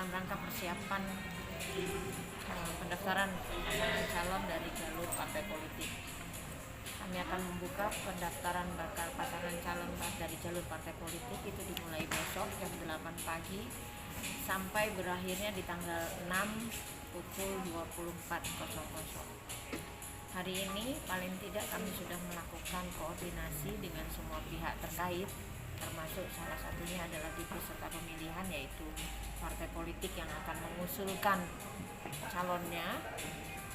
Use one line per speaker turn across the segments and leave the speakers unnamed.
dalam rangka persiapan pendaftaran pasangan calon dari jalur partai politik. Kami akan membuka pendaftaran bakal pasangan calon dari jalur partai politik itu dimulai besok jam 8 pagi sampai berakhirnya di tanggal 6 pukul 24.00. Hari ini paling tidak kami sudah melakukan koordinasi dengan semua pihak terkait, termasuk salah satunya adalah di peserta pemilihan, yaitu partai politik yang akan mengusulkan calonnya.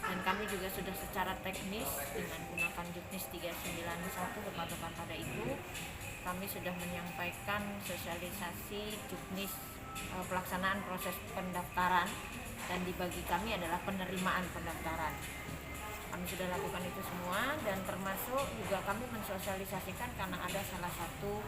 Dan kami juga sudah secara teknis dengan menggunakan Juknis 391 berpatokan pada itu, kami sudah menyampaikan sosialisasi Juknis pelaksanaan proses pendaftaran, dan dibagi kami adalah penerimaan pendaftaran. Kami sudah lakukan itu semua, dan termasuk juga kami mensosialisasikan karena ada salah satu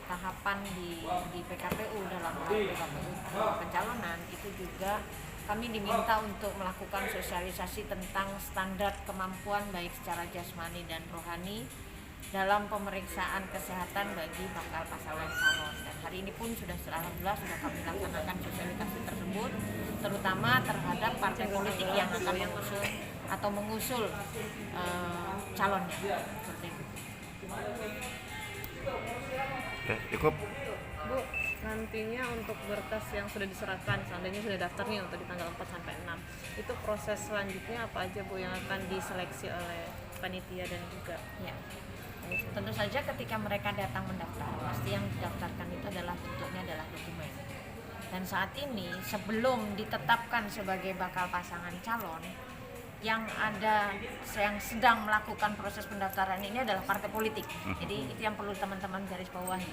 tahapan di PKPU dalam PKPU pencalonan itu juga kami diminta untuk melakukan sosialisasi tentang standar kemampuan baik secara jasmani dan rohani dalam pemeriksaan kesehatan bagi bakal pasangan calon. Dan hari ini pun alhamdulillah sudah kami laksanakan sosialisasi tersebut, terutama terhadap partai politik yang akan mengusul calonnya. Seperti itu.
Cukup.
Bu, nantinya untuk berkas yang sudah diserahkan, seandainya sudah daftar nih untuk di tanggal 4 sampai 6, itu proses selanjutnya apa aja Bu yang akan diseleksi oleh panitia dan juga
Ya. Tentu saja ketika mereka datang mendaftar, pasti yang didaftarkan itu bentuknya adalah dokumen. Dan saat ini sebelum ditetapkan sebagai bakal pasangan calon, yang sedang melakukan proses pendaftaran ini adalah partai politik. Jadi itu yang perlu teman-teman garis bawahi.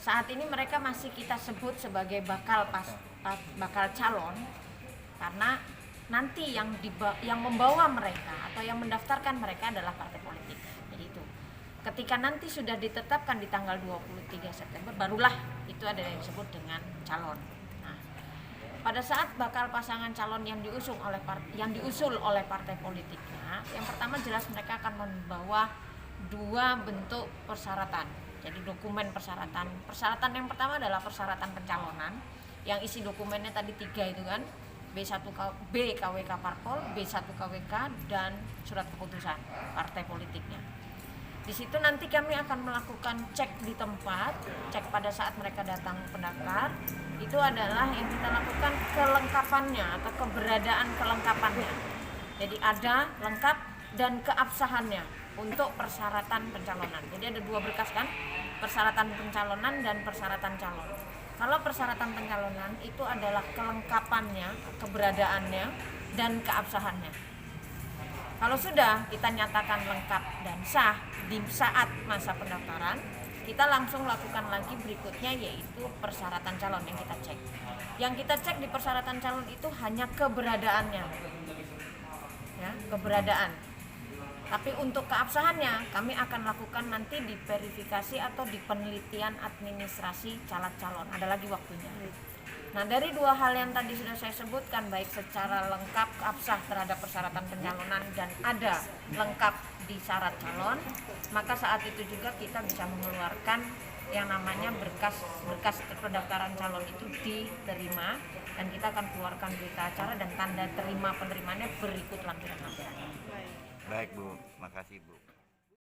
Saat ini mereka masih kita sebut sebagai bakal calon karena nanti yang membawa mereka atau yang mendaftarkan mereka adalah partai politik. Jadi itu. Ketika nanti sudah ditetapkan di tanggal 23 September barulah itu ada yang disebut dengan calon. Pada saat bakal pasangan calon yang diusul oleh partai politiknya, yang pertama jelas mereka akan membawa dua bentuk persyaratan. Jadi dokumen persyaratan. Persyaratan yang pertama adalah persyaratan pencalonan, yang isi dokumennya tadi 3 itu kan, B KWK Parpol, B1 KWK, dan surat keputusan partai politiknya. Di situ nanti kami akan melakukan cek di tempat, cek pada saat mereka datang pendaftar. Itu adalah yang kita lakukan kelengkapannya atau keberadaan kelengkapannya. Jadi ada lengkap dan keabsahannya untuk persyaratan pencalonan. Jadi ada 2 berkas kan, persyaratan pencalonan dan persyaratan calon. Kalau persyaratan pencalonan itu adalah kelengkapannya, keberadaannya, dan keabsahannya. Kalau sudah kita nyatakan lengkap dan sah di saat masa pendaftaran, kita langsung lakukan lagi berikutnya, yaitu persyaratan calon yang kita cek. Yang kita cek di persyaratan calon itu hanya keberadaannya, ya, keberadaan. Tapi untuk keabsahannya kami akan lakukan nanti di verifikasi atau di penelitian administrasi caleg calon. Ada lagi waktunya. Nah, dari 2 hal yang tadi sudah saya sebutkan, baik secara lengkap absah terhadap persyaratan pencalonan dan ada lengkap di syarat calon, maka saat itu juga kita bisa mengeluarkan yang namanya berkas pendaftaran calon itu diterima, dan kita akan keluarkan berita acara dan tanda terima penerimaannya berikut lampiran-lampiran.
Baik Bu, makasih Bu.